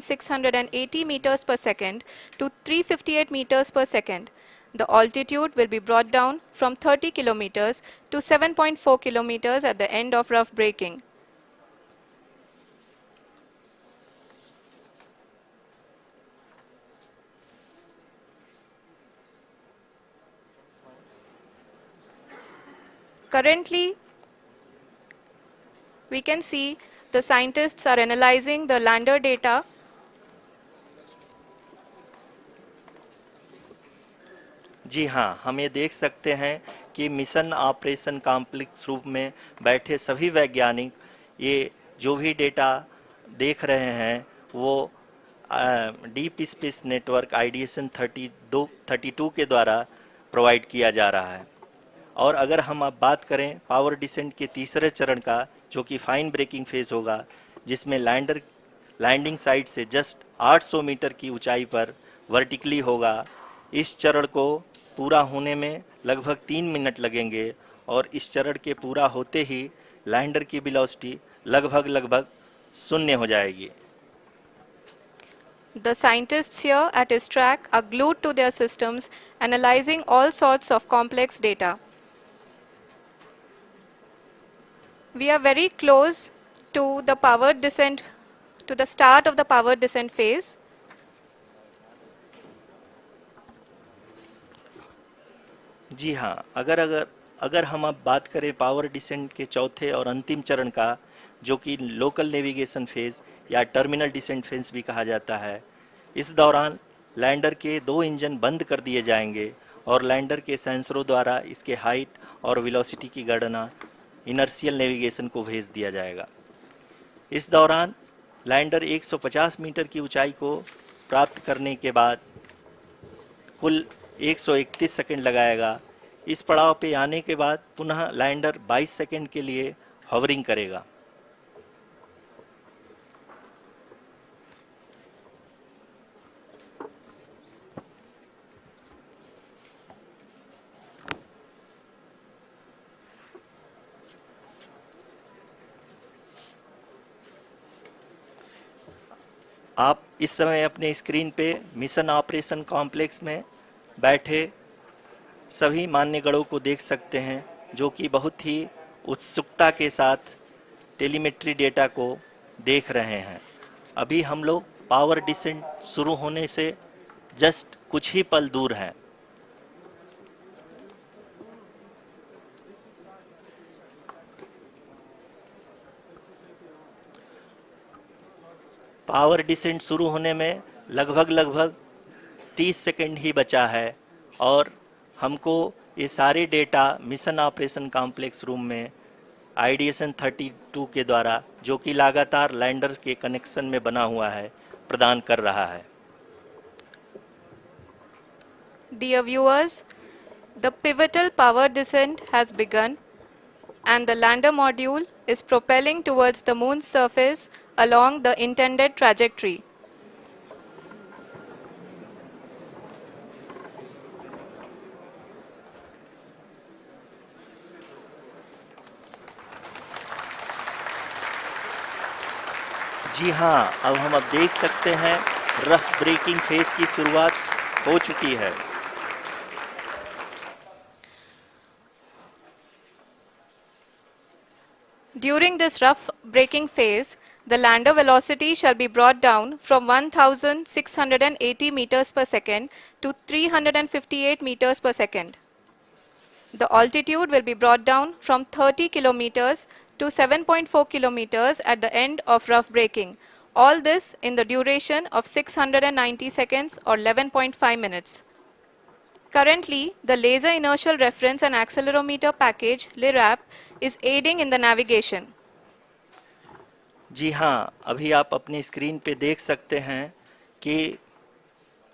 1,680 meters per second to 358 meters per second. The altitude will be brought down from 30 kilometers to 7.4 kilometers at the end of rough braking. Currently, we can see the scientists are analyzing the lander data. जी हाँ, हम ये देख सकते हैं कि mission operation complex रूप में बैठे सभी वैज्ञानिक ये जो भी डेटा देख रहे हैं वो डीप स्पेस नेटवर्क आइडिएशन 32 के द्वारा प्रोवाइड किया जा रहा है। और अगर हम अब बात करें पावर डिसेंट के तीसरे चरण का, जो कि फाइन ब्रेकिंग फेज होगा, जिसमें लैंडिंग साइट से जस्ट 800 मीटर की ऊंचाई पर वर्टिकली होगा। इस चरण को पूरा होने में लगभग 3 मिनट लगेंगे और इस चरण के पूरा होते ही लैंडर की वेलोसिटी लगभग शून्य हो जाएगी। The scientists here at his track are glued to their systems, analyzing all sorts of complex data. We are very close to the powered descent, to the start of the powered descent phase. जी हाँ, अगर हम अब बात करें power descent के चौथे और अंतिम चरण का, जो कि लोकल नेविगेशन फेज या टर्मिनल डिसेंट फेज भी कहा जाता है, इस दौरान लैंडर के 2 इंजन बंद कर दिए जाएंगे और लैंडर के सेंसरों द्वारा इसके हाइट और वेलोसिटी की गणना इनर्शियल नेविगेशन को भेज दिया जाएगा। इस दौरान लैंडर 150 मीटर की ऊंचाई को प्राप्त करने के बाद कुल 131 सेकंड लगाएगा। इस पड़ाव पे आने के बाद पुनः लैंडर 22 सेकंड के लिए हॉवरिंग करेगा। आप इस समय अपने स्क्रीन पे मिशन ऑपरेशन कॉम्प्लेक्स में बैठे सभी मान्यगणों को देख सकते हैं, जो कि बहुत ही उत्सुकता के साथ टेलीमेट्री डेटा को देख रहे हैं। अभी हम लोग पावर डिसेंट शुरू होने से जस्ट कुछ ही पल दूर हैं। पावर डिसेंट शुरू होने में लगभग 30 सेकंड ही बचा है और हमको ये सारे data mission operation complex room में आइडिएशन 32 के द्वारा, जो कि लगातार लैंडर के कनेक्शन में बना हुआ है, प्रदान कर रहा है। Dear viewers, the pivotal power descent has begun and the lander module is propelling towards the moon's surface along the intended trajectory. जी हाँ, अब हम देख सकते हैं रफ ब्रेकिंग फेज की शुरुआत हो चुकी है। During this rough braking phase, the lander velocity shall be brought down from 1,680 meters per second to 358 meters per second. The altitude will be brought down from 30 kilometers to 7.4 kilometers at the end of rough braking. All this in the duration of 690 seconds or 11.5 minutes. Currently, the Laser Inertial Reference and Accelerometer package (LIRAP) is aiding in the navigation. जी हाँ, अभी आप अपनी screen पे देख सकते हैं कि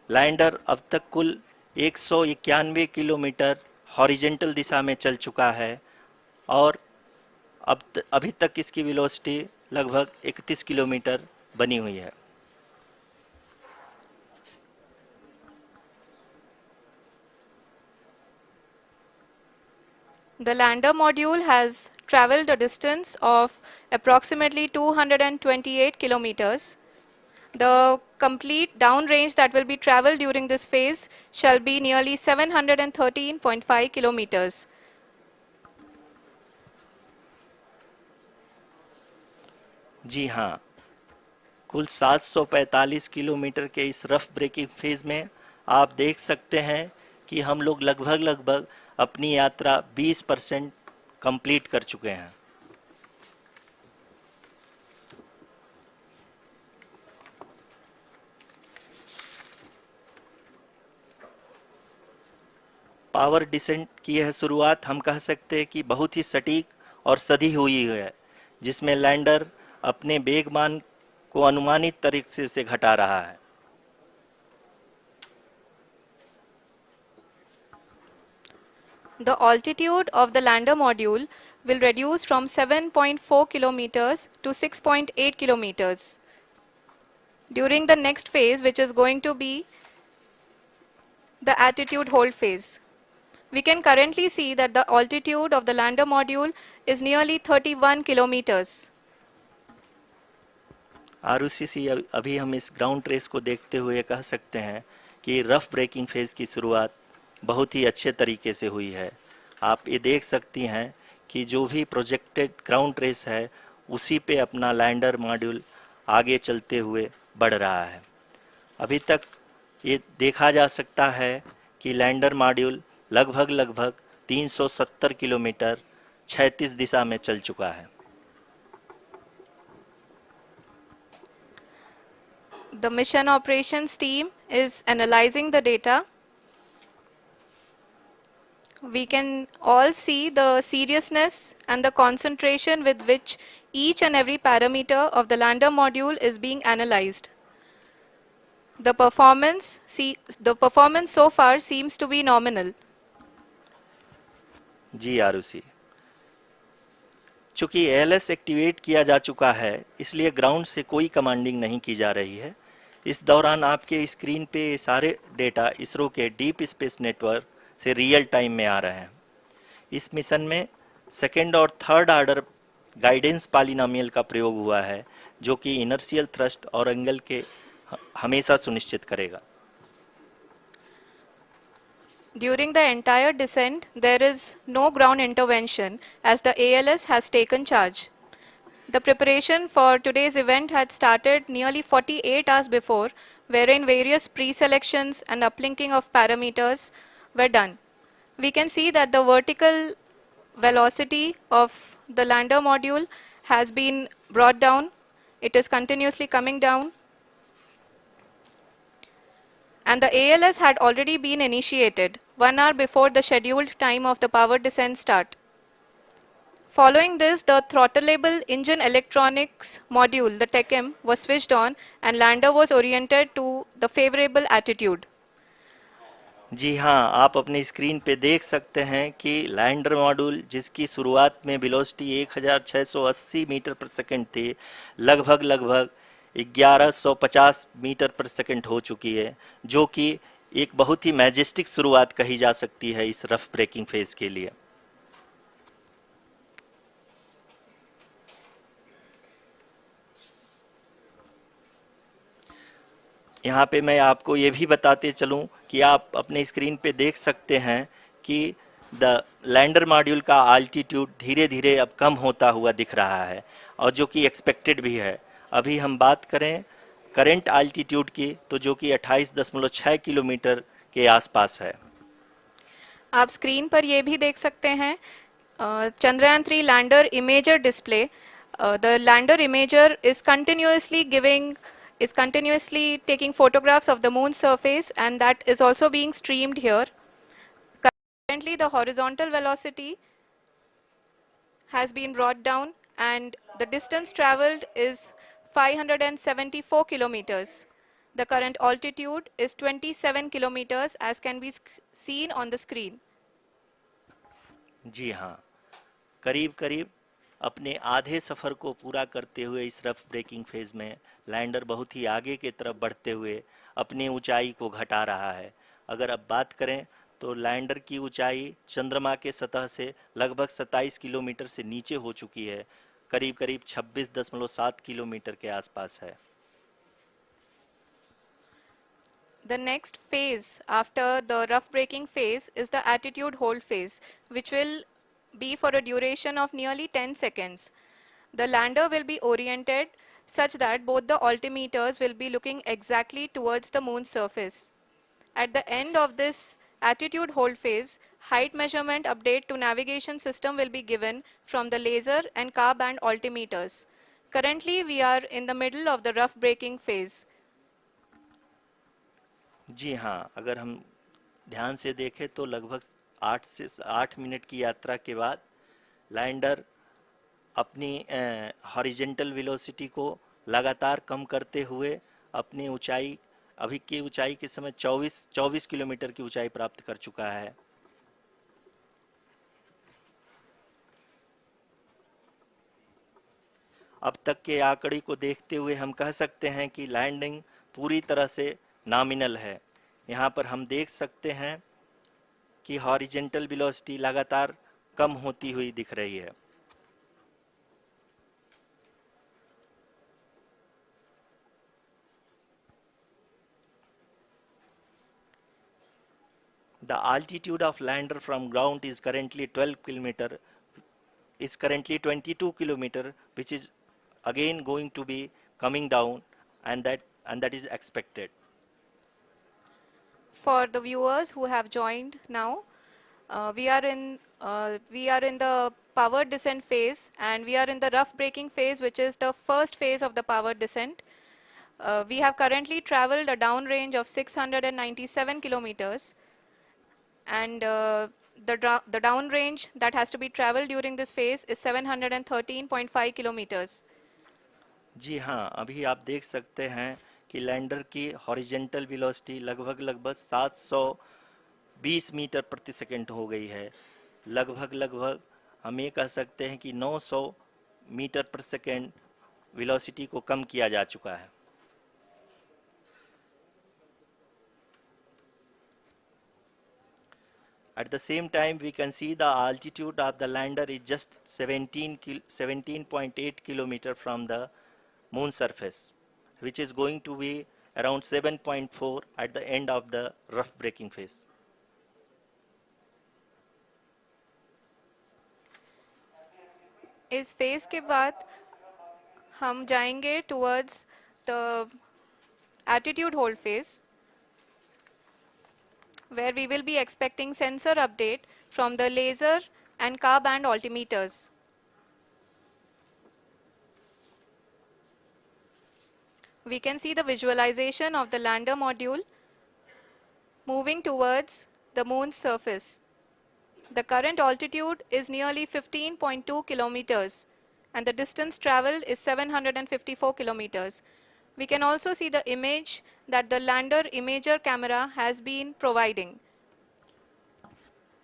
lander अब तक कुल 191 किलोमीटर हॉरिजेंटल दिशा में चल चुका है और अभी तक इसकी वेलोसिटी लगभग 31 किलोमीटर बनी हुई है। The lander module has traveled a distance of approximately 228 kilometers. The complete downrange that will be traveled during this phase shall be nearly 713.5 kilometers. जी हाँ, कुल 745 किलोमीटर के इस रफ ब्रेकिंग फेज में आप देख सकते हैं कि हम लोग लगभग लगभग अपनी यात्रा 20% कंप्लीट कर चुके हैं। पावर डिसेंट की यह शुरुआत हम कह सकते हैं कि बहुत ही सटीक और सधी हुई है, जिसमें लैंडर अपने वेगमान को अनुमानित तरीके से घटा रहा है। The altitude of the lander module will reduce from 7.4 kilometers to 6.8 kilometers during the next phase, which is going to be the attitude hold phase. We can currently see that the altitude of the lander module is nearly 31 kilometers. आरयूसीसी अभी हम इस ground trace को देखते हुए कह सकते हैं कि रफ ब्रेकिंग फेज की शुरुआत बहुत ही अच्छे तरीके से हुई है। आप ये देख सकती हैं कि जो भी प्रोजेक्टेड ग्राउंड ट्रेस है उसी पे अपना लैंडर मॉड्यूल आगे चलते हुए बढ़ रहा है। अभी तक ये देखा जा सकता है कि लैंडर मॉड्यूल लगभग लगभग 370 किलोमीटर क्षैतिज दिशा में चल चुका है। The mission operations team is analyzing the data. We can all see the seriousness and the concentration with which each and every parameter of the lander module is being analyzed. The performance so far seems to be nominal. जी आरुषि, चूंकि ALS activate किया जा चुका है इसलिए ground से कोई commanding नहीं की जा रही है। इस दौरान आपके स्क्रीन पे सारे डेटा इसरो के डीप स्पेस नेटवर्क से रियल टाइम में आ रहे हैं। इस मिशन में सेकेंड और थर्ड ऑर्डर गाइडेंस पॉलिनोमियल का प्रयोग हुआ है, जो कि इनर्शियल थ्रस्ट और एंगल के हमेशा सुनिश्चित करेगा। During the entire descent, there is no ground intervention as the ALS has taken charge. The preparation for today's event had started nearly 48 hours before, wherein various pre-selections and uplinking of parameters were done. We can see that the vertical velocity of the lander module has been brought down. It is continuously coming down. And the ALS had already been initiated 1 hour before the scheduled time of the power descent start. Following this, the throttleable engine electronics module, the TECM, was switched on and lander was oriented to the favorable attitude. जी हाँ, आप अपनी screen पे देख सकते हैं कि lander module जिसकी शुरुआत में वेलोसिटी 1680 मीटर पर सेकंड थी, लगभग लगभग 1150 मीटर पर सेकंड हो चुकी है, जो कि एक बहुत ही मैजेस्टिक शुरुआत कही जा सकती है इस रफ ब्रेकिंग फेज के लिए। यहाँ पे मैं आपको ये भी बताते चलूँ कि आप अपने स्क्रीन पे देख सकते हैं कि द लैंडर मॉड्यूल का आल्टीट्यूड धीरे धीरे अब कम होता हुआ दिख रहा है, और जो कि एक्सपेक्टेड भी है। अभी हम बात करें करंट आल्टीट्यूड की, तो जो कि 28.6 किलोमीटर के आसपास है। आप स्क्रीन पर ये भी देख सकते हैं Chandrayaan 3 lander imager display. The lander imager is continuously taking photographs of the moon's surface, and that is also being streamed here. Currently, the horizontal velocity has been brought down and the distance traveled is 574 kilometers. The current altitude is 27 kilometers as can be seen on the screen. जी हाँ, करीब करीब अपने आधे सफ़र को पूरा करते हुए इस रफ ब्रेकिंग फेज में लैंडर बहुत ही आगे की तरफ बढ़ते हुए अपनी ऊंचाई को घटा रहा है। अगर अब बात करें तो लैंडर की ऊंचाई चंद्रमा के सतह से लगभग 27 किलोमीटर से नीचे हो चुकी है, करीब करीब 26.7 किलोमीटर के आसपास है। The next phase after the rough braking phase is the attitude hold phase, which will be for a duration of nearly 10 seconds. The lander will be oriented such that both the altimeters will be looking exactly towards the moon's surface. At the end of this attitude hold phase, height measurement update to navigation system will be given from the laser and car band altimeters. Currently, we are in the middle of the rough braking phase. जी हाँ, अगर हम ध्यान से देखें तो लगभग 8 से 8 minute की यात्रा के बाद लैंडर अपनी हॉरिजेंटल वेलोसिटी को लगातार कम करते हुए अपनी ऊंचाई, अभी की ऊंचाई के समय 24 किलोमीटर की ऊंचाई प्राप्त कर चुका है। अब तक के आंकड़े को देखते हुए हम कह सकते हैं कि लैंडिंग पूरी तरह से नॉमिनल है। यहाँ पर हम देख सकते हैं कि हॉरिजेंटल वेलोसिटी लगातार कम होती हुई दिख रही है। The altitude of lander from ground is currently 12 kilometer, is currently 22 kilometer, which is again going to be coming down, and that is expected. For the viewers who have joined now, we are in the power descent phase, and we are in the rough braking phase, which is the first phase of the power descent. We have currently traveled a downrange of 697 kilometers, and the downrange that has to be traveled during this phase is 713.5 kilometers. जी हाँ, अभी आप देख सकते हैं कि lander की horizontal velocity लगभग 720 metre प्रति सेकंड हो गई है। लगभग हम ये कह सकते हैं कि 900 मीटर प्रति सेकंड वेलोसिटी को कम किया जा चुका है। At the same time, we can see the altitude of the lander is just 17.8 kilometer from the moon surface, which is going to be around 7.4 at the end of the rough braking phase. इस phase के बाद हम जाएंगे towards the attitude hold phase, where we will be expecting sensor update from the laser and car band altimeters. We can see the visualization of the lander module moving towards the moon's surface. The current altitude is nearly 15.2 kilometers, and the distance traveled is 754 kilometers. We can also see the image that the lander imager camera has been providing.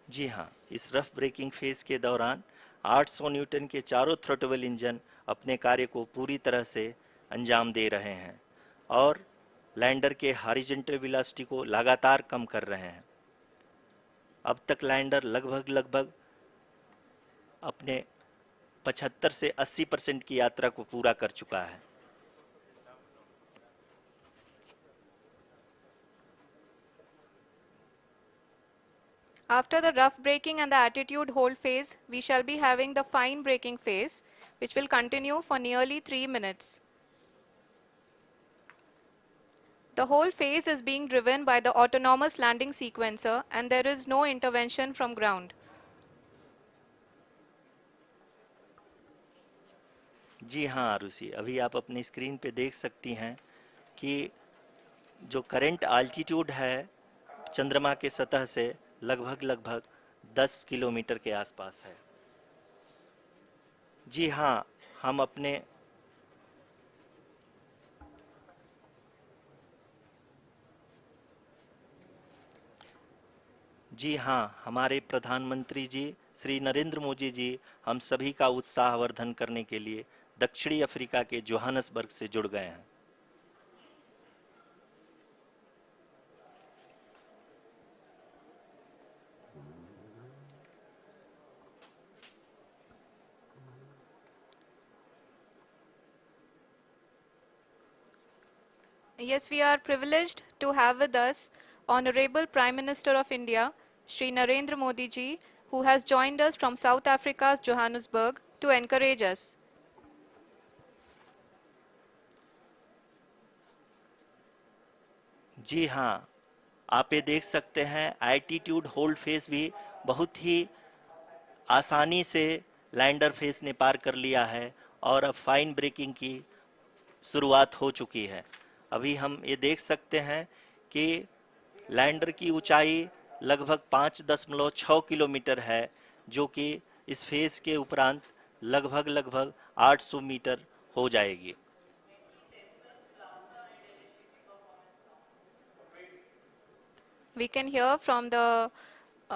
जी हाँ, इस rough breaking phase के दौरान 800 Newton के चारों throttle engine अपने कार्य को पूरी तरह से अंजाम दे रहे हैं और लैंडर के हॉरिजॉन्टल वेलोसिटी को लगातार कम कर रहे हैं। अब तक लैंडर लगभग अपने 75 से 80% की यात्रा को पूरा कर चुका है। After the rough braking and the attitude hold phase, we shall be having the fine braking phase, which will continue for nearly 3 minutes. The whole phase is being driven by the autonomous landing sequencer, and there is no intervention from ground. जी हाँ आरुषि, अभी आप अपनी screen पे देख सकती हैं कि जो करंट आल्टीट्यूड है चंद्रमा के सतह से लगभग 10 किलोमीटर के आसपास है। जी हाँ, हम अपने जी हाँ, हमारे प्रधानमंत्री जी श्री नरेंद्र मोदी जी हम सभी का उत्साहवर्धन करने के लिए दक्षिणी अफ्रीका के जोहानसबर्ग से जुड़ गए हैं। Yes, we are privileged to have with us Honorable Prime Minister of India, Shri Narendra Modi ji, who has joined us from South Africa's Johannesburg to encourage us. जी हाँ, आप ये देख सकते हैं एल्टीट्यूड होल्ड फेस भी बहुत ही आसानी से लैंडर फेस ने पार कर लिया है और अब फाइन ब्रेकिंग की शुरुआत हो चुकी है। अभी हम ये देख सकते हैं कि लैंडर की ऊंचाई लगभग 5.6 किलोमीटर है, जो कि इस फेस के उपरांत लगभग लगभग 800 मीटर हो जाएगी। We can hear from the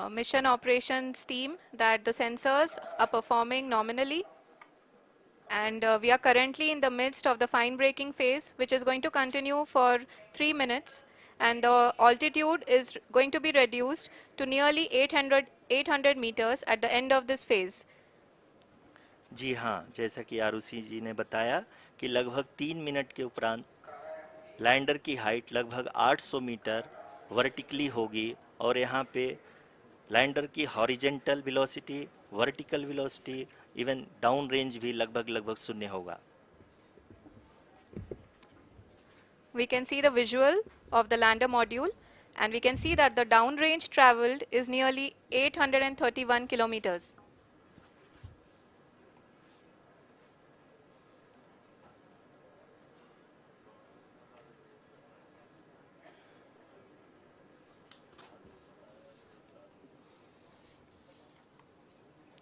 mission operations team that the sensors are performing nominally, and we are currently in the midst of the fine braking phase, which is going to continue for 3 minutes, and the altitude is going to be reduced to nearly 800 meters at the end of this phase. जी हाँ, जैसा कि आरुषि जी ने बताया कि लगभग 3 minute के उपरांत lander की हाइट लगभग 800 मीटर वर्टिकली होगी और यहाँ पे लैंडर की horizontal velocity, vertical velocity, even down range भी लगभग लगभग शून्य होगा। We can see the visual of the lander module, and we can see that the downrange traveled is nearly 831 kilometers.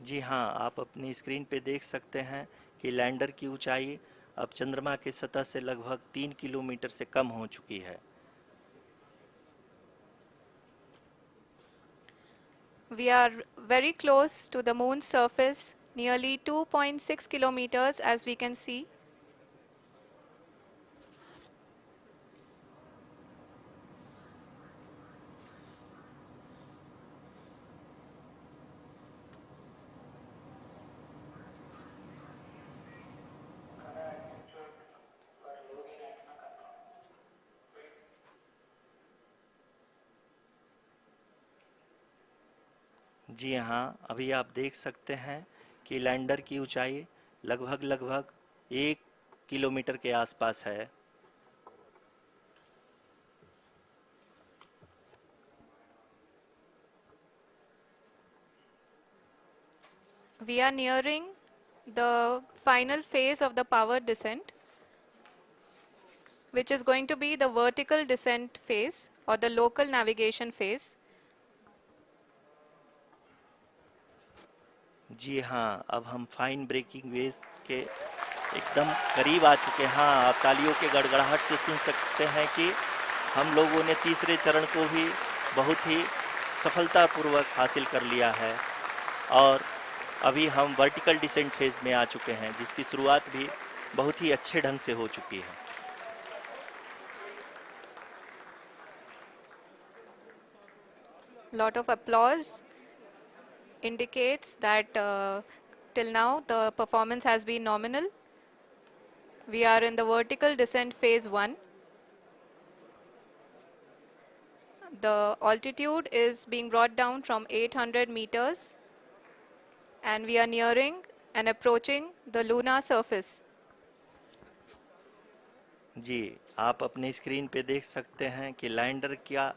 जी हाँ, आप अपनी स्क्रीन पे देख सकते हैं कि लैंडर की ऊंचाई अब चंद्रमा की सतह से लगभग 3 किलोमीटर से कम हो चुकी है। We are very close to the moon's surface, nearly 2.6 kilometers as we can see. जी हाँ, अभी आप देख सकते हैं कि लैंडर की ऊंचाई लगभग लगभग 1 किलोमीटर के आसपास है। We are nearing the final phase of the power descent, which is going to be the vertical descent phase or the local navigation phase. जी हाँ, अब हम फाइन ब्रेकिंग वेव के एकदम करीब आ चुके हैं। हाँ, आप तालियों के गड़गड़ाहट से सुन सकते हैं कि हम लोगों ने तीसरे चरण को भी बहुत ही सफलतापूर्वक हासिल कर लिया है और अभी हम वर्टिकल डिसेंट फेज में आ चुके हैं, जिसकी शुरुआत भी बहुत ही अच्छे ढंग से हो चुकी है। Lot of applause indicates that till now the performance has been nominal. We are in the vertical descent phase 1. The altitude is being brought down from 800 meters, and we are nearing and approaching the lunar surface. जी, आप अपनी screen पे देख सकते हैं कि lander का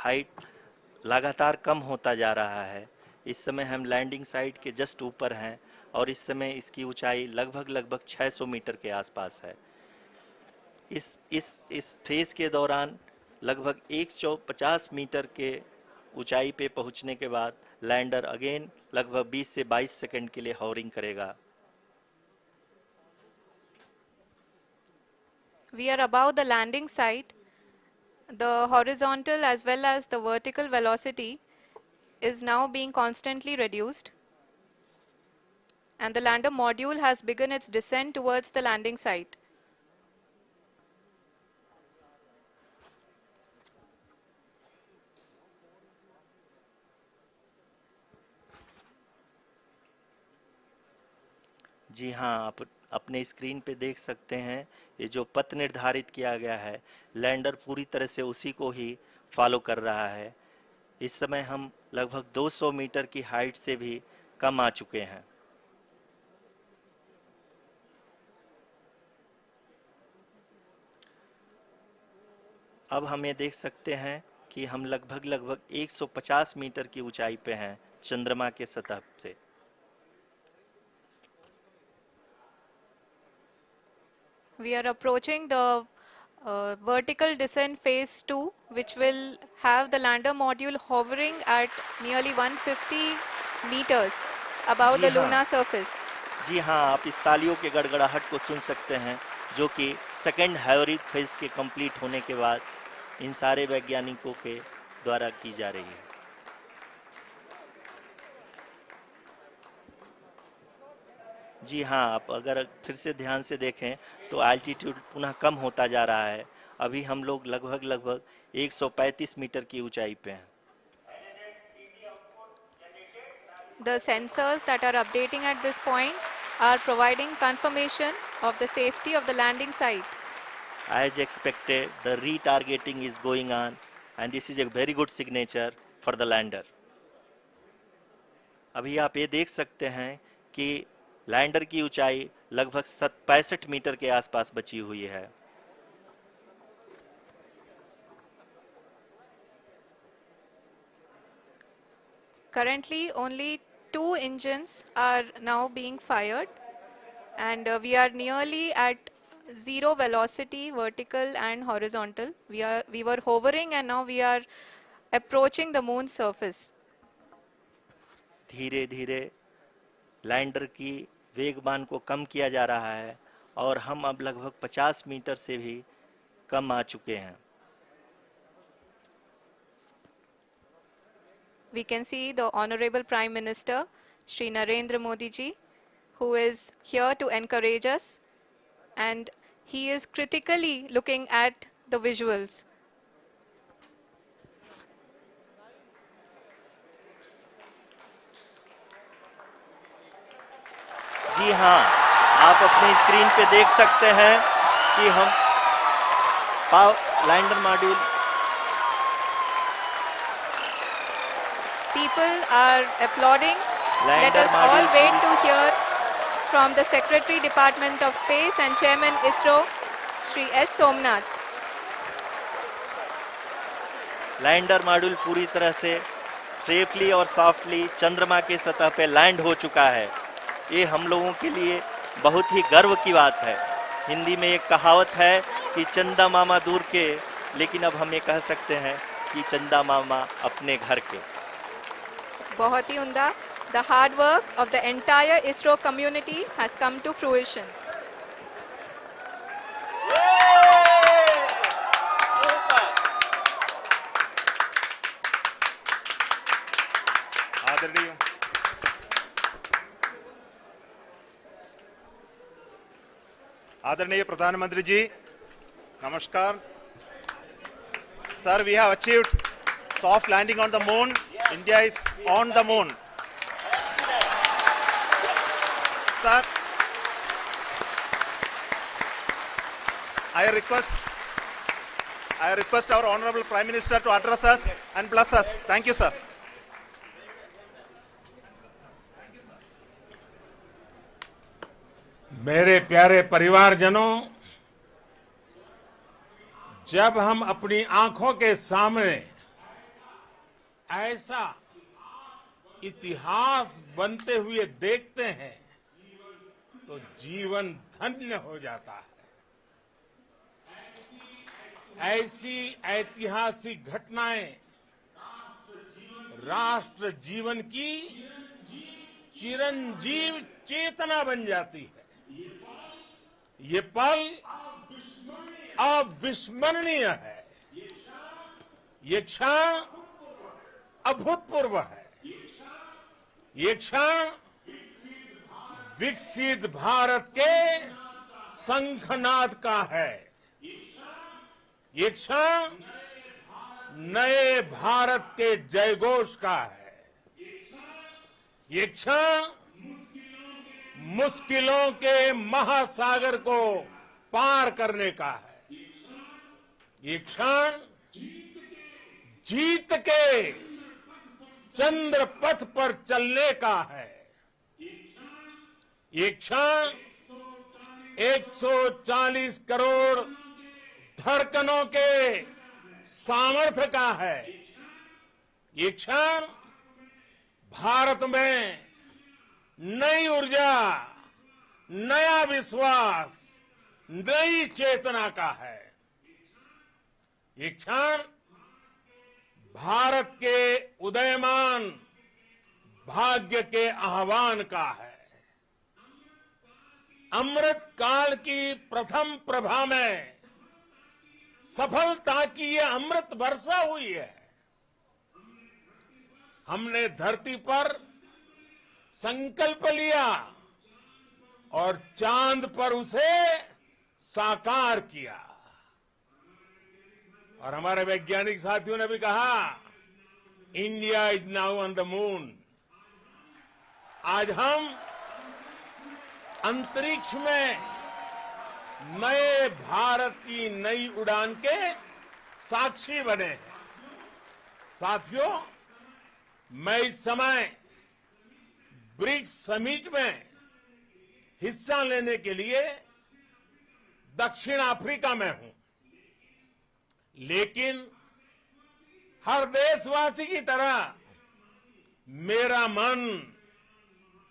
height लगातार कम होता जा रहा है। इस समय हम लैंडिंग साइट के जस्ट ऊपर हैं और इस समय इसकी ऊंचाई लगभग लगभग 600 मीटर के आसपास है। इस फेज के दौरान लगभग 150 मीटर के ऊंचाई पे पहुंचने के बाद लैंडर अगेन लगभग 20 से 22 सेकंड के लिए हॉवरिंग करेगा। We are above the landing site. The horizontal as well as the vertical velocity is now being constantly reduced, and the lander module has begun its descent towards the landing site. जी हाँ, आप अपने screen पे देख सकते हैं, ये जो पथ निर्धारित किया गया है, लैंडर पूरी तरह से उसी को ही फॉलो कर रहा है। इस समय हम लगभग 200 मीटर की हाइट से भी कम आ चुके हैं। अब हम ये देख सकते हैं कि हम लगभग 150 मीटर की ऊंचाई पे हैं चंद्रमा के सतह से। We are approaching the vertical descent phase 2, which will have the lander module hovering at nearly 150 meters above ji the हाँ, lunar surface. जी हाँ, आप इस तालियों के गड़गड़ाहट को सुन सकते हैं, जो कि सेकंड हैवरिक फेज के कंप्लीट होने के बाद इन सारे वैज्ञानिकों के द्वारा की जा रही है। जी हाँ, आप अगर फिर से ध्यान से देखें तो एल्टीट्यूड पुनः कम होता जा रहा है। अभी हम लोग लगभग 135 मीटर की ऊंचाई पे हैं। The sensors that are updating at this point are providing confirmation of the safety of the landing site. As expected, the retargeting is going on, and this is a very good signature for the lander. अभी आप ये देख सकते हैं कि lander की ऊंचाई लगभग 65 मीटर के आसपास बची हुई है। Currently, only 2 engines are now being fired, and we are nearly at zero velocity, vertical and horizontal. We were hovering, and now we are approaching the moon's surface. धीरे धीरे लैंडर की वेगमान को कम किया जा रहा है और हम अब लगभग 50 मीटर से भी कम आ चुके हैं। We can see the Honorable Prime Minister, Shri Narendra Modi ji, who is here to encourage us, and he is critically looking at the visuals. जी हाँ, आप अपने स्क्रीन पे देख सकते हैं कि हम lander module People are applauding. Let lander us all module wait to hear from the Secretary Department of Space and Chairman ISRO, Shri S. Somnath. Lander module पूरी तरह से सेफली और सॉफ्टली चंद्रमा के सतह पे लैंड हो चुका है। ये हम लोगों के लिए बहुत ही गर्व की बात है। हिंदी में एक कहावत है कि चंदा मामा दूर के, लेकिन अब हम ये कह सकते हैं कि चंदा मामा अपने घर के। बहुत ही उम्दा. The hard work of the entire ISRO community has come to fruition. आदरणीय आदरणीय प्रधानमंत्री जी, नमस्कार sir. We have achieved soft landing on the moon. India is on the moon. Sir, I request our Honorable Prime Minister to address us and bless us. Thank you, sir. मेरे प्यारे परिवारजनों, जब हम अपनी आंखों के सामने ऐसा इतिहास बनते हुए देखते हैं तो जीवन धन्य हो जाता है. ऐसी ऐतिहासिक घटनाएं राष्ट्र जीवन की चिरंजीव चेतना बन जाती है. ये पल अविस्मरणीय है. ये क्षण अभूतपूर्व है. ये क्षण विकसित भारत के शंखनाद का है. ये क्षण नए भारत के जयघोष का है. ये क्षण मुश्किलों के महासागर को पार करने का है। ये क्षण जीत के चंद्र पथ पर चलने का है। ये क्षण 140 करोड़ धड़कनों के सामर्थ्य का है। ये क्षण भारत में नई ऊर्जा, नया विश्वास, नई चेतना का है। ये क्षण भारत के उदयमान भाग्य के आह्वान का है। अमृत काल की प्रथम प्रभा में सफलता की ये अमृत वर्षा हुई है। हमने धरती पर संकल्प लिया और चांद पर उसे साकार किया। और हमारे वैज्ञानिक साथियों ने भी कहा, India is now on the moon. आज हम अंतरिक्ष में नए भारत की नई उड़ान के साक्षी बने हैं। साथियों, मैं इस समय ब्रिक्स समिट में हिस्सा लेने के लिए दक्षिण अफ्रीका में हूं, लेकिन हर देशवासी की तरह मेरा मन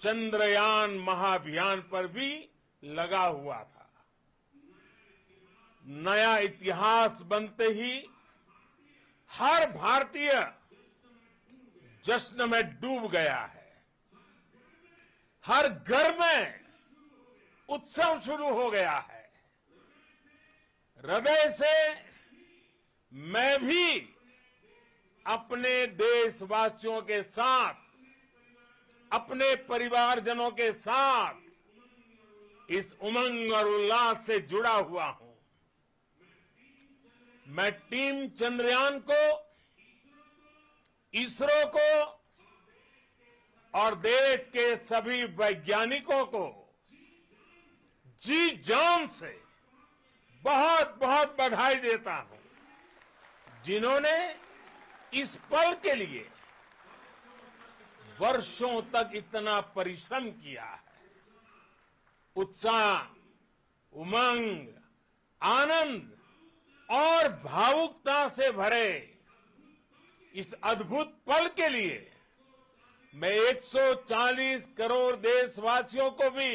चंद्रयान महाअभियान पर भी लगा हुआ था। नया इतिहास बनते ही हर भारतीय जश्न में डूब गया है। हर घर में उत्सव शुरू हो गया है। हृदय से मैं भी अपने देशवासियों के साथ, अपने परिवारजनों के साथ इस उमंग और उल्लास से जुड़ा हुआ हूं। मैं टीम चंद्रयान को, इसरो को और देश के सभी वैज्ञानिकों को जी जान से बहुत बहुत बधाई देता हूं, जिन्होंने इस पल के लिए वर्षों तक इतना परिश्रम किया है। उत्साह, उमंग, आनंद और भावुकता से भरे इस अद्भुत पल के लिए मैं 140 करोड़ देशवासियों को भी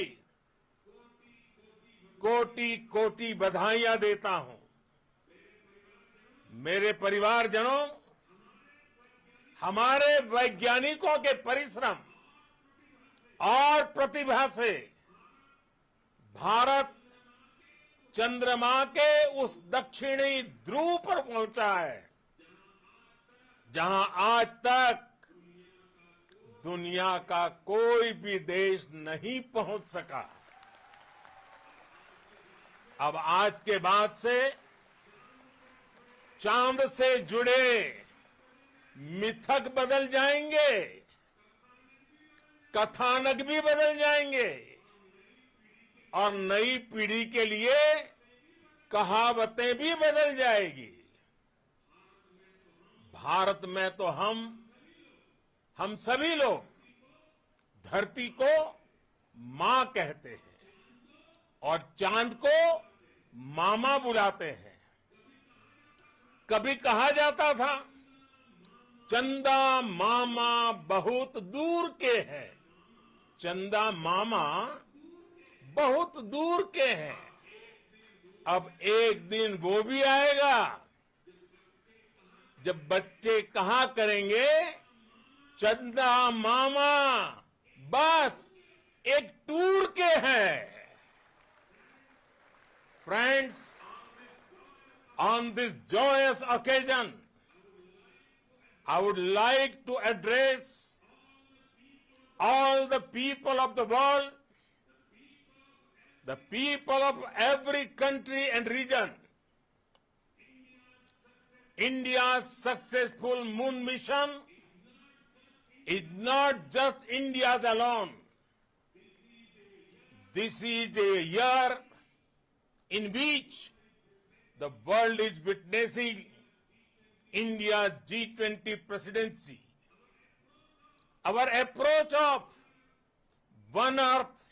कोटि कोटि बधाइयां देता हूं। मेरे परिवारजनों, हमारे वैज्ञानिकों के परिश्रम और प्रतिभा से भारत चंद्रमा के उस दक्षिणी ध्रुव पर पहुंचा है, जहां आज तक दुनिया का कोई भी देश नहीं पहुंच सका। अब आज के बाद से चांद से जुड़े मिथक बदल जाएंगे, कथानक भी बदल जाएंगे और नई पीढ़ी के लिए कहावतें भी बदल जाएगी। भारत में तो हम सभी लोग धरती को मां कहते हैं और चांद को मामा बुलाते हैं। कभी कहा जाता था, चंदा मामा बहुत दूर के हैं। चंदा मामा बहुत दूर के हैं। अब एक दिन वो भी आएगा जब बच्चे कहा करेंगे, चंदा मामा बस एक टूर के हैं। Friends, on this joyous occasion, I would like to address all the people of the world, the people of every country and region. India's successful moon mission is not just India's alone. This is a year in which the world is witnessing India's G20 presidency. Our approach of one earth,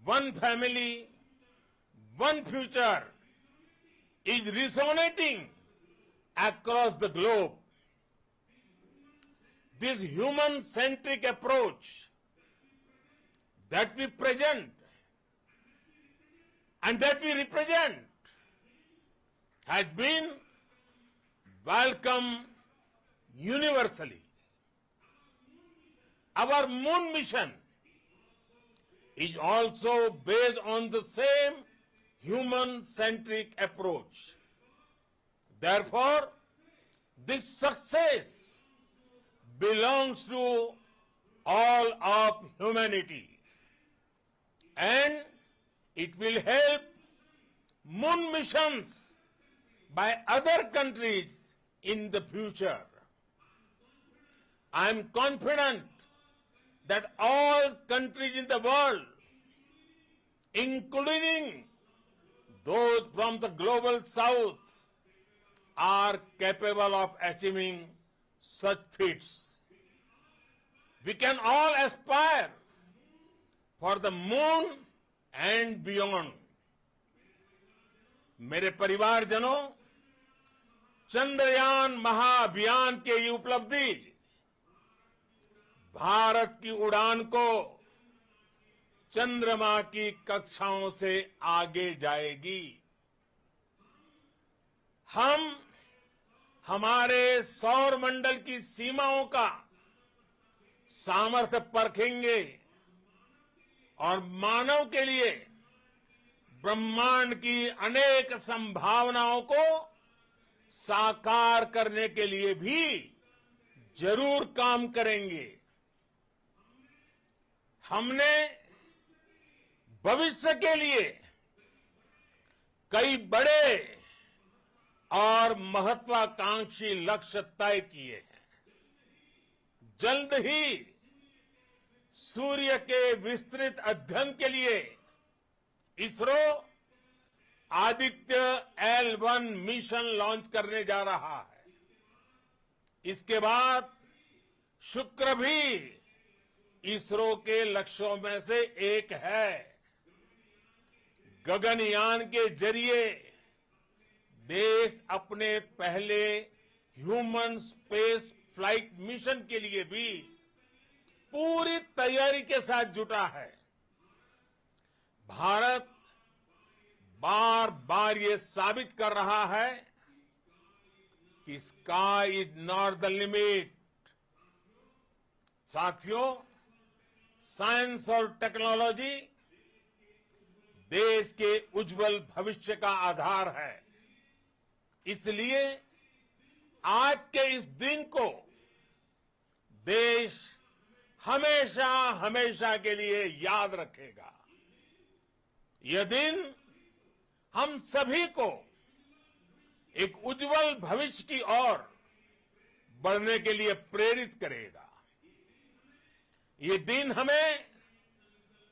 one family, one future is resonating across the globe. This human-centric approach that we present and that we represent has been welcomed universally. Our moon mission is also based on the same human-centric approach. Therefore, this success belongs to all of humanity, and it will help moon missions by other countries in the future. I am confident that all countries in the world, including those from the global south, are capable of achieving such feats. We can all aspire for the moon and beyond. मेरे परिवारजनों, चंद्रयान महाअभियान के ये उपलब्धि भारत की उड़ान को चंद्रमा की कक्षाओं से आगे जाएगी। हम हमारे सौर मंडल की सीमाओं का सामर्थ्य परखेंगे और मानव के लिए ब्रह्मांड की अनेक संभावनाओं को साकार करने के लिए भी जरूर काम करेंगे। हमने भविष्य के लिए कई बड़े और महत्वाकांक्षी लक्ष्य तय किए हैं। जल्द ही सूर्य के विस्तृत अध्ययन के लिए ISRO Aditya L1 mission launch करने जा रहा है। इसके बाद शुक्र भी इसरो के लक्ष्यों में से एक है। गगनयान के जरिए देश अपने पहले ह्यूमन स्पेस फ्लाइट मिशन के लिए भी पूरी तैयारी के साथ जुटा है। भारत बार बार ये साबित कर रहा है कि sky is not the limit. साथियों, साइंस और टेक्नोलॉजी देश के उज्जवल भविष्य का आधार है। इसलिए आज के इस दिन को देश हमेशा हमेशा के लिए याद रखेगा। यह दिन हम सभी को एक उज्जवल भविष्य की ओर बढ़ने के लिए प्रेरित करेगा। ये दिन हमें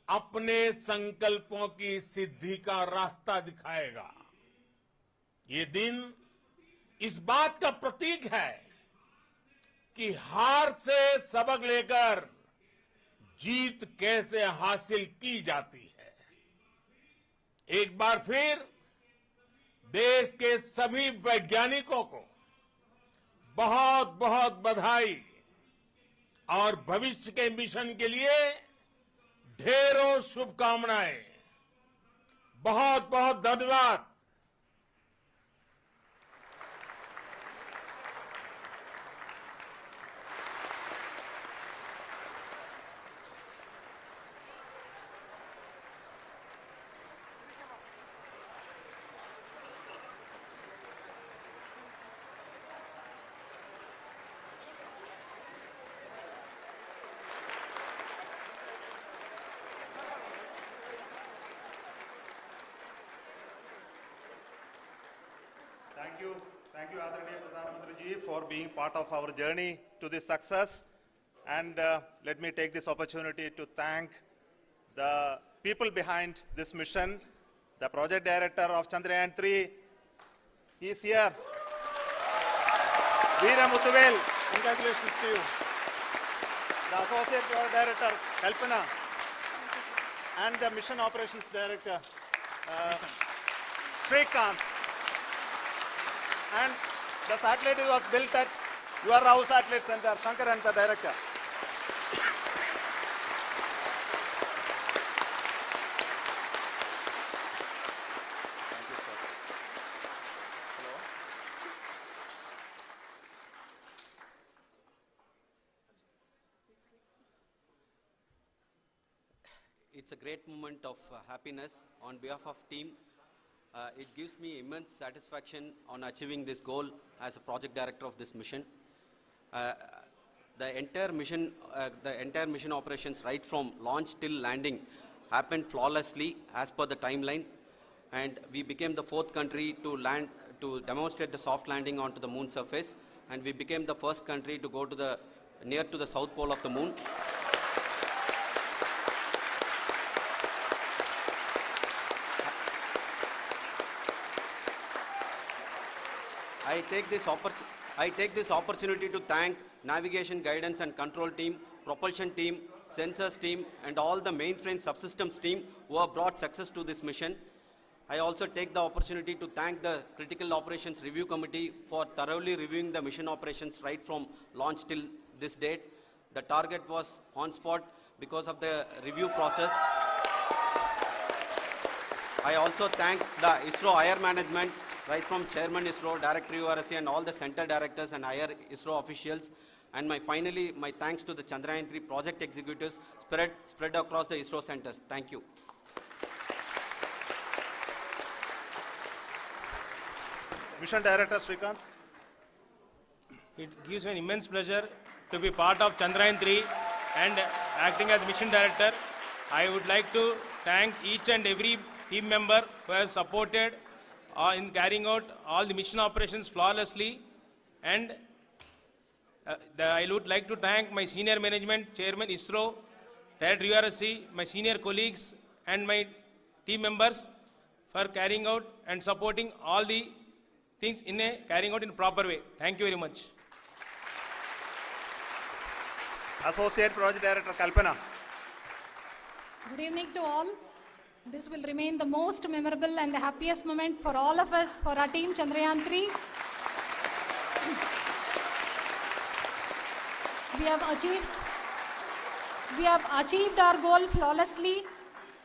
अपने संकल्पों की सिद्धि का रास्ता दिखाएगा। ये दिन इस बात का प्रतीक है कि हार से सबक लेकर जीत कैसे हासिल की जाती है। एक बार फिर देश के सभी वैज्ञानिकों को बहुत बहुत बधाई और भविष्य के मिशन के लिए ढेरों शुभकामनाएं। बहुत बहुत धन्यवाद। Thank you, Adaraniya Pradhan Mantri ji, for being part of our journey to this success. And let me take this opportunity to thank the people behind this mission. The project director of Chanderyaan 3 is here. Veera Muthuvel, congratulations to you. The associate project director, Kalpana, and the mission operations director, Srikanth. And the satellite was built at your house satellite center, Chanderyaan, the director. It's a great moment of happiness on behalf of team. It gives me immense satisfaction on achieving this goal as a project director of this mission. The entire mission operations right from launch till landing happened flawlessly as per the timeline, and we became the 4th country to land to demonstrate the soft landing onto the moon surface, and we became the first country to go to near to the south pole of the moon. I take this opportunity to thank navigation, guidance and control team, propulsion team, sensors team and all the mainframe subsystems team who have brought success to this mission. I also take the opportunity to thank the Critical Operations Review Committee for thoroughly reviewing the mission operations right from launch till this date. The target was on spot because of the review process. I also thank the ISRO higher management, right from Chairman ISRO, Director URSC and all the center directors and higher ISRO officials. And finally, my thanks to the Chanderyaan 3 project executives spread across the ISRO centers. Thank you. Mission Director Srikanth. It gives me an immense pleasure to be part of Chanderyaan 3 and acting as Mission Director. I would like to thank each and every team member who has supported in carrying out all the mission operations flawlessly. And I would like to thank my senior management, Chairman ISRO, Director URSC, my senior colleagues and my team members for carrying out and supporting all the things carrying out in a proper way. Thank you very much. Associate Project Director Kalpana. Good evening to all. This will remain the most memorable and the happiest moment for all of us, for our team Chanderyaan 3. We have achieved our goal flawlessly.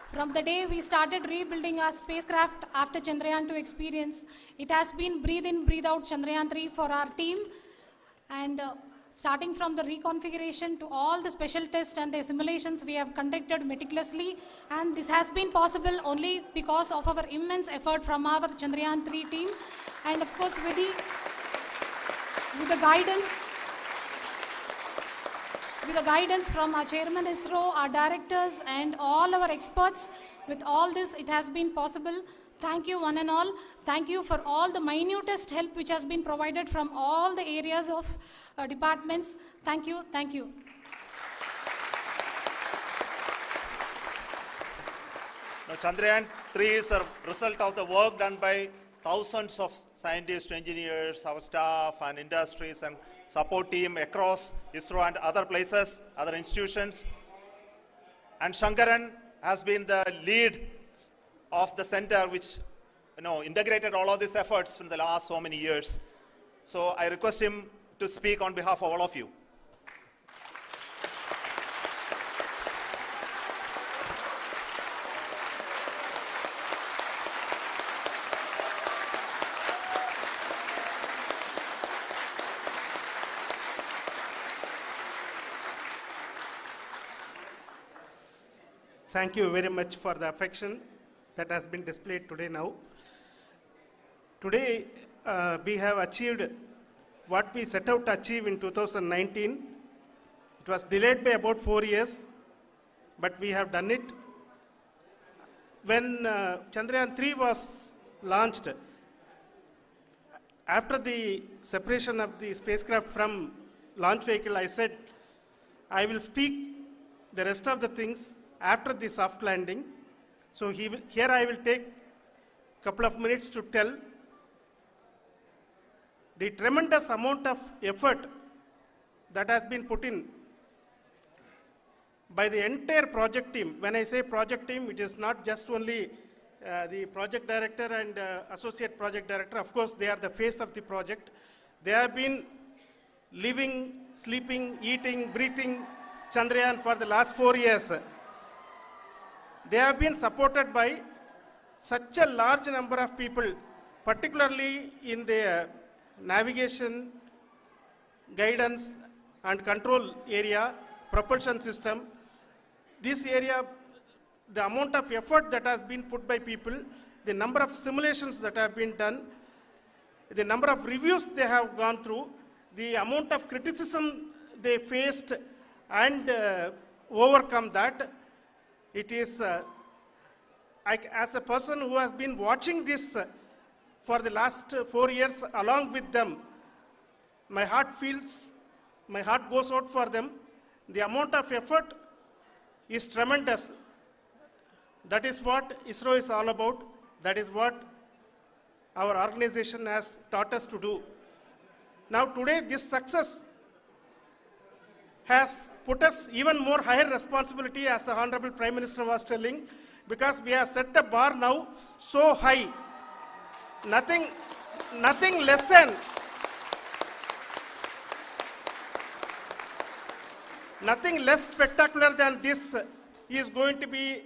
From the day we started rebuilding our spacecraft after Chanderyaan 2 experience, it has been breathe in, breathe out Chanderyaan 3 for our team. And starting from the reconfiguration to all the special tests and the simulations we have conducted meticulously. And this has been possible only because of our immense effort from our Chanderyaan 3 team. And of course with the guidance from our Chairman ISRO, our directors and all our experts. With all this, it has been possible. Thank you one and all. Thank you for all the minutest help which has been provided from all the areas of departments. Thank you. Thank you. Now, Chanderyaan 3 is a result of the work done by thousands of scientists, engineers, our staff and industries and support team across ISRO and other places, other institutions. And Chanderyaan has been the lead of the center which integrated all of these efforts in the last so many years. So I request him to speak on behalf of all of you. Thank you very much for the affection that has been displayed today now. Today, we have achieved what we set out to achieve in 2019. It was delayed by about 4 years, but we have done it. When Chanderyaan 3 was launched, after the separation of the spacecraft from launch vehicle, I said, I will speak the rest of the things after the soft landing. So here I will take a couple of minutes to tell the tremendous amount of effort that has been put in by the entire project team. When I say project team, it is not just only the project director and associate project director. Of course, they are the face of the project. They have been living, sleeping, eating, breathing Chandrayaan for the last 4 years. They have been supported by such a large number of people, particularly in the navigation, guidance and control area, propulsion system. This area, the amount of effort that has been put by people, the number of simulations that have been done, the number of reviews they have gone through, the amount of criticism they faced and overcome that, it is, as a person who has been watching this for the last 4 years along with them, my heart goes out for them. The amount of effort is tremendous. That is what ISRO is all about. That is what our organization has taught us to do. Now today this success has put us even more higher responsibility, as the Honorable Prime Minister was telling, because we have set the bar now so high. Nothing less than nothing less spectacular than this is going to be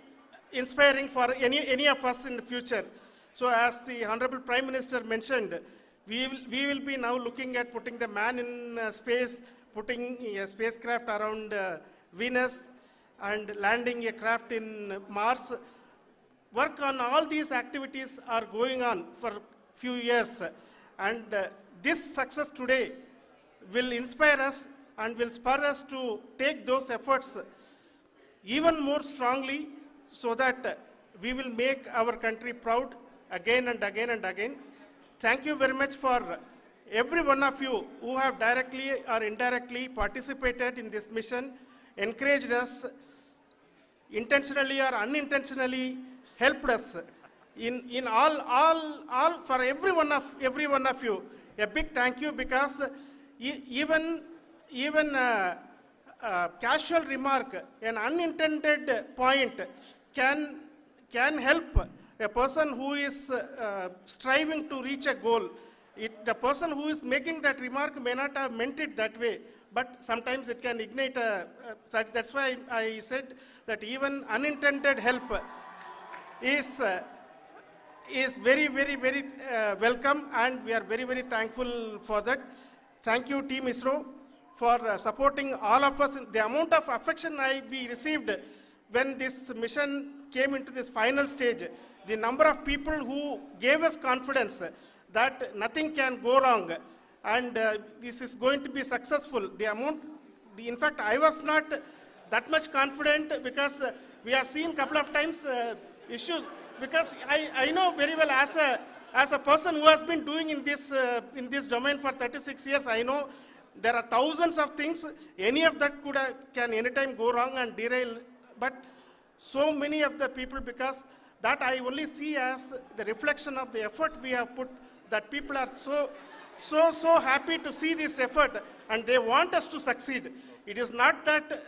inspiring for any of us in the future. So as the Honorable Prime Minister mentioned, we will be now looking at putting the man in space, putting a spacecraft around Venus and landing a craft in Mars. Work on all these activities are going on for few years, and this success today will inspire us and will spur us to take those efforts even more strongly, so that we will make our country proud again and again and again. Thank you very much for every one of you who have directly or indirectly participated in this mission, encouraged us, intentionally or unintentionally helped us in all for every one of you. A big thank you, because even casual remark, an unintended point can help a person who is striving to reach a goal. The person who is making that remark may not have meant it that way, but sometimes it can ignite that's why I said that even unintended help is very, very, very welcome, and we are very, very thankful for that. Thank you, Team ISRO, for supporting all of us. The amount of affection we received when this mission came into this final stage, the number of people who gave us confidence that nothing can go wrong and this is going to be successful. In fact, I was not that much confident, because we have seen a couple of times issues, because I know very well as a person who has been doing in this domain for 36 years, I know there are thousands of things. Any of that can anytime go wrong and derail. But so many of the people, because that I only see as the reflection of the effort we have put, that people are so happy to see this effort and they want us to succeed. It is not that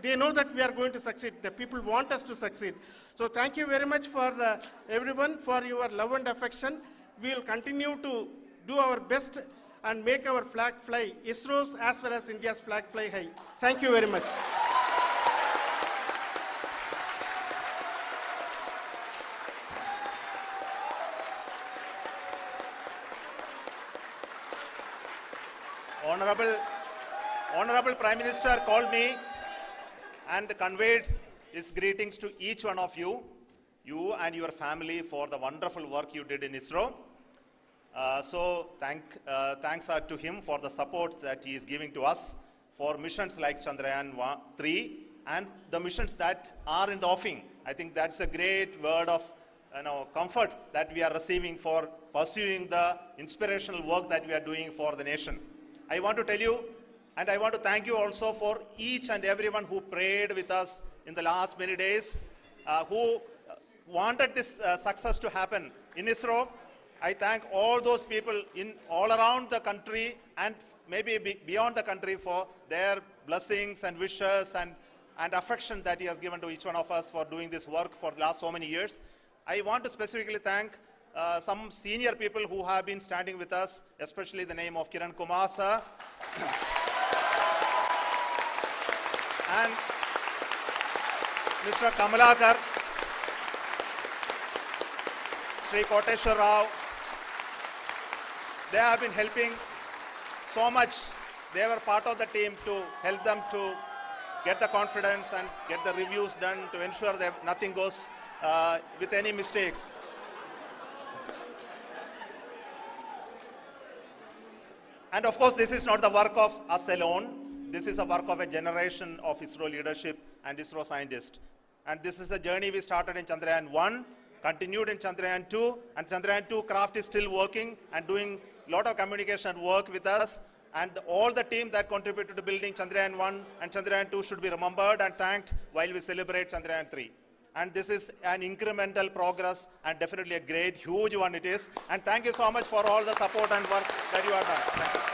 they know that we are going to succeed. The people want us to succeed. So thank you very much for everyone, for your love and affection. We will continue to do our best and make our flag fly, ISRO's as well as India's flag fly high. Thank you very much. Honorable Prime Minister called me and conveyed his greetings to each one of you and your family, for the wonderful work you did in ISRO. So thanks are to him for the support that he is giving to us for missions like Chandrayaan 3 and the missions that are in the offing. I think that's a great word of comfort that we are receiving for pursuing the inspirational work that we are doing for the nation. I want to tell you, and I want to thank you also for each and everyone who prayed with us in the last many days, who wanted this success to happen in ISRO. I thank all those people in all around the country and maybe beyond the country for their blessings and wishes and affection that he has given to each one of us for doing this work for the last so many years. I want to specifically thank some senior people who have been standing with us, especially the name of Kiran Kumar sir. And Mr. Kamalakar, Sri Koteshwar Rao. They have been helping so much. They were part of the team to help them to get the confidence and get the reviews done to ensure that nothing goes with any mistakes. And of course, this is not the work of us alone. This is a work of a generation of ISRO leadership and ISRO scientists. And this is a journey we started in Chandrayaan 1, continued in Chandrayaan 2, and Chandrayaan 2 craft is still working and doing a lot of communication work with us. And all the team that contributed to building Chandrayaan 1 and Chandrayaan 2 should be remembered and thanked while we celebrate Chandrayaan 3. And this is an incremental progress and definitely a great, huge one it is. And thank you so much for all the support and work that you have done. Thank you.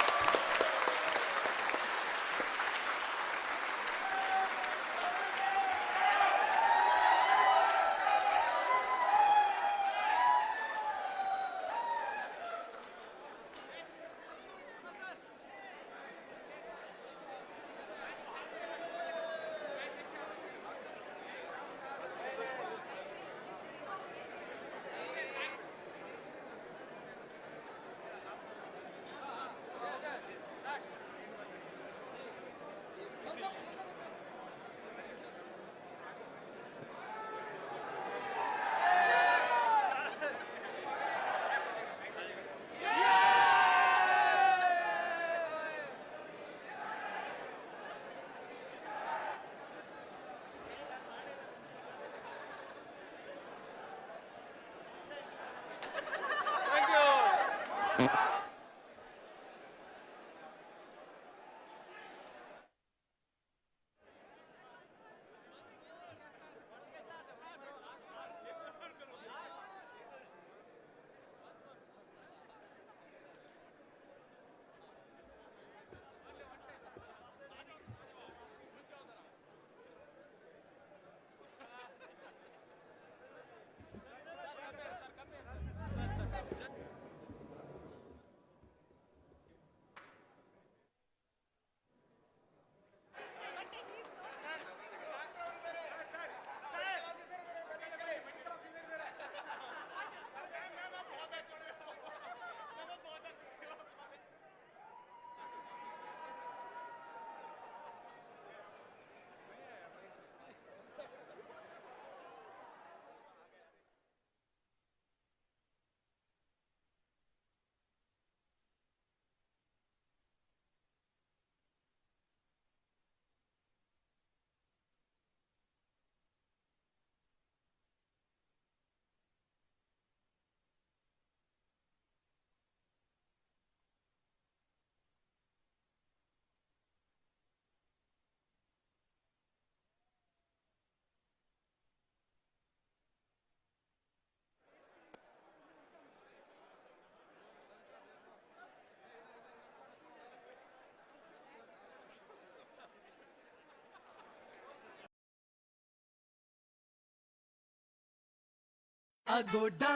Agoda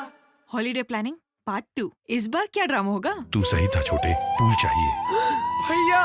holiday planning part 2। इस बार क्या drama होगा? तू सही था छोटे, pool चाहिए। भैया